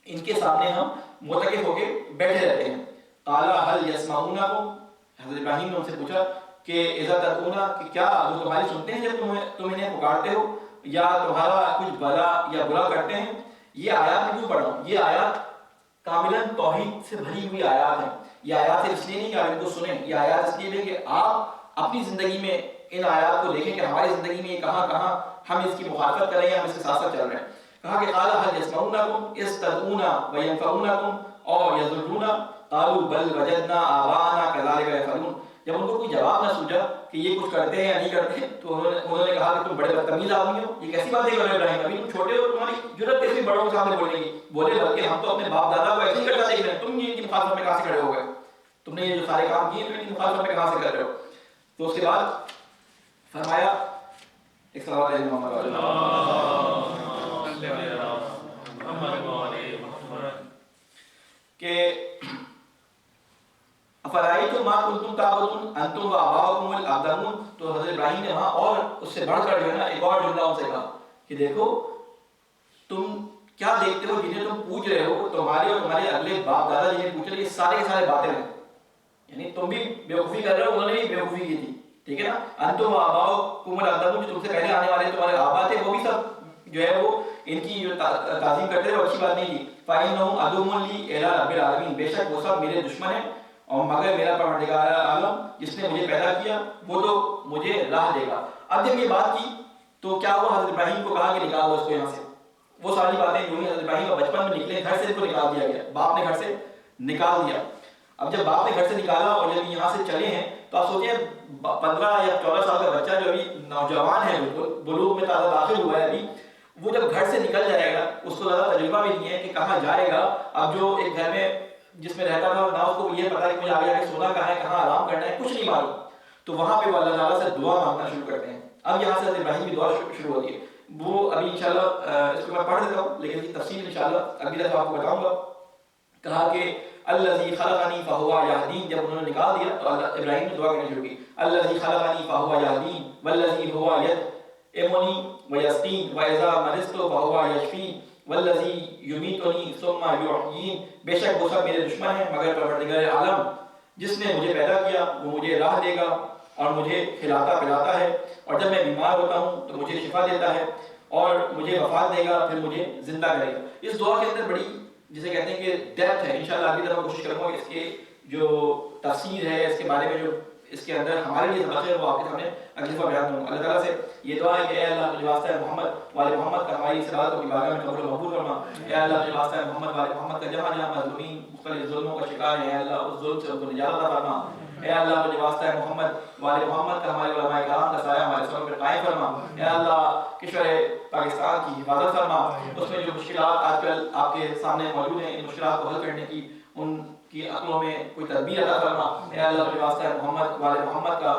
Speaker 2: ان کے سامنے ہم معتکف ہو کے بیٹھے رہتے ہیں. قَالَ هَلْ يَسْمَعُونَكُمْ، حضرت ابراہیم نے ان سے پوچھا کہ اذا تدعون، کہ کیا وہ تمہاری سنتے ہیں جب تم انہیں پکارتے ہو یا تمہارا کچھ بھلا یا برا کرتے ہیں. یہ آیات کیوں پڑھ رہا ہوں؟ یہ آیات کاملاً توحید سے بھری ہوئی آیات ہیں. یہ آیات اس لیے نہیں کہ آپ ان کو سنیں، یہ آیات اس لیے نہیں کہ آپ اپنی زندگی میں ان آیات کو دیکھیں کہ ہماری زندگی میں یہ کہاں کہاں ہم اس کی مخالفت کر رہے ہیں، ہم اس کے ساتھ ساتھ چل رہے ہیں. کہا کہ قال هل يسمعونكم اذ تدعون وينفعونكم او يضرون قالوا بل وجدنا آباءنا كذلك يفعلون. جب ان کو کوئی جواب نہ سوچا کہ یہ کچھ کرتے ہیں یا نہیں کرتے تو انہوں نے کہا کہ تم بڑے بدتمیز آدمی ہو، یہ کیسی باتیں کر رہے ہو ابراہیم، ابھی تم چھوٹے ہو، تمہاری جرأت کیسے بڑوں کے سامنے بولنے کی. بولے بلکہ ہم تو اپنے باپ دادا کو ایسے ہی کرتا دیکھ رہے ہیں، تم یہ ان کی مخالفت میں کہاں سے کھڑے ہو گئے، تم نے یہ جو سارے کام کیے تم ان کی مخالفت میں کہاں سے کر رہے ہو. تو اس کے بعد فرمایا ایک صلوات علی محمد علیہ کہ افرائیتم ما کنتم تعبدون انتم و آباؤکم الاقدمون. تو حضرت ابراہیم نے وہاں اور اس سے بڑھ کر جو ہے نا ایک اور جملہ ان سے کہا کہ دیکھو تم کیا دیکھتے ہو جنہیں تم پوچھ رہے ہو، تمہارے اور تمہارے اگلے باپ دادا جنہیں پوچھ رہے، یہ سارے کے سارے باطل ہیں. یعنی تم بھی بیوقوفی کر رہے ہو، انہوں نے بھی بیوقوفی کی تھی. ٹھیک ہے نا. انتم و آباؤکم الاقدمون، جو تم سے پہلے آنے والے تمہارے آبا تھے وہ بھی سب جو ہے وہ ان کی جو تعظیم کرتے تھے وہ اچھی بات نہیں تھی. فَإِنَّهُمْ عَدُوٌّ لِّي إِلَىٰ رَبِّ الْعَالَمِينَ، بے شک وہ سب میرے دشمن ہیں اور مگر میرا پروردگار عالم جس نے مجھے پیدا کیا وہ تو مجھے راہ دے گا. اب جب یہ بات کی تو کیا ہوا، حضرت ابراہیم کو کہا کہ نکال دو اس کو یہاں سے. وہ ساری باتیں جو ہیں حضرت ابراہیم کا بچپن میں نکلے، گھر سے ان کو نکال دیا گیا، باپ نے گھر سے نکال دیا. اب جب باپ نے گھر سے نکالا اور جب یہاں سے چلے ہیں تو آپ سوچیں 15 یا 14 سال کا بچہ جو ابھی نوجوان ہے، بالکل بلوغ میں تازہ داخل ہوا ہے ابھی، وہ جب گھر سے نکل جائے گا اس کو زیادہ تجربہ بھی نہیں ہے کہ کہاں جائے گا. اب جو ایک گھر میں جس میں رہتا تھا نہ اس کو یہ پتا ہے کہ مجھے آگے آگے سونا کہاں ہے، کہاں آرام کرنا ہے، کچھ نہیں معلوم. تو وہاں پہ وہ اللہ تعالیٰ سے دعا مانگنا شروع کرتے ہیں. اب یہاں سے حضرت ابراہیم کی دعا شروع ہوتی ہے. وہ ابھی انشاءاللہ اس کو میں پڑھ دیتا ہوں لیکن اس کی تفصیل انشاءاللہ اگلی دفعہ آپ کو بتاؤں گا. کہا کہ الذی خلقنی فہو یہدین، جب انہوں نے نکال دیا تو اللہ ابراہیم نے دعا کرنی شروع کی. الذی خلقنی فہو یہدین والذی هو یطعمنی ویسقین واذا مرضت فہو یشفین والذی یمیتنی ثم یحیین، بے شک وہ سب میرے دشمن ہیں مگر پروردگار عالم جس نے مجھے پیدا کیا وہ مجھے راہ دے گا اور مجھے کھلاتا پلاتا ہے، اور جب میں بیمار ہوتا ہوں تو مجھے شفا دیتا ہے اور مجھے وفات دے گا پھر مجھے زندہ کرے گا. اس دعا کے اندر بڑی جسے کہتے ہیں کہ ڈیپتھ ہے. انشاءاللہ اگلی دفعہ کوشش کروں گا اس کے جو تفسیر ہے اس کے بارے میں جو اس کے اندر ہمارے لیے سبق ہے وہ آپ کے سامنے اگلی دفعہ بیان کروں گا. اللہ تعالیٰ سے یہ دعا ہے کہ اے اللہ مجھے واسطہ محمد والے محمد کا ہماری اس بات کو بارگاہ میں قبول و مقبول فرما. اے اللہ مجھے واسطہ محمد والے محمد کا جہاں جہاں مظلومین مختلف ظلموں کا شکار ہیں، اے اللہ اس ظلم سے ان کو نجات عطا فرما. اے اللہ مجھے واسطہ ہے محمد والے محمد کا ہمارے علماء کرام کا سایہ ہمارے سروں پر قائم فرما. اے اللہ کشور پاکستان کی حفاظت فرما. اس میں جو مشکلات آج کل آپ کے سامنے موجود ہیں ان مشکلات کو حل کرنے کی ان کی عقلوں میں کوئی تدبیر عطا فرما. اے اللہ مجھے واسطہ ہے محمد والے محمد کا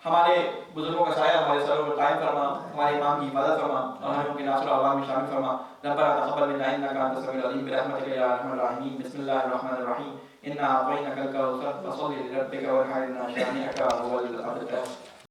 Speaker 2: ہمارے بزرگوں کا سایہ ہمارے سروں پر قائم فرما. ہمارے امام کی حفاظت فرما اور ہمیں ان کے ناصر و عوام میں شامل فرما. ربنا تقبل منا انك انت السميع العليم برحمتك يا ارحم الراحمين. بسم الله الرحمن الرحيم. انا اعطيناك الكوثر فصل لربك وانحر ان شانئك هو الابتر.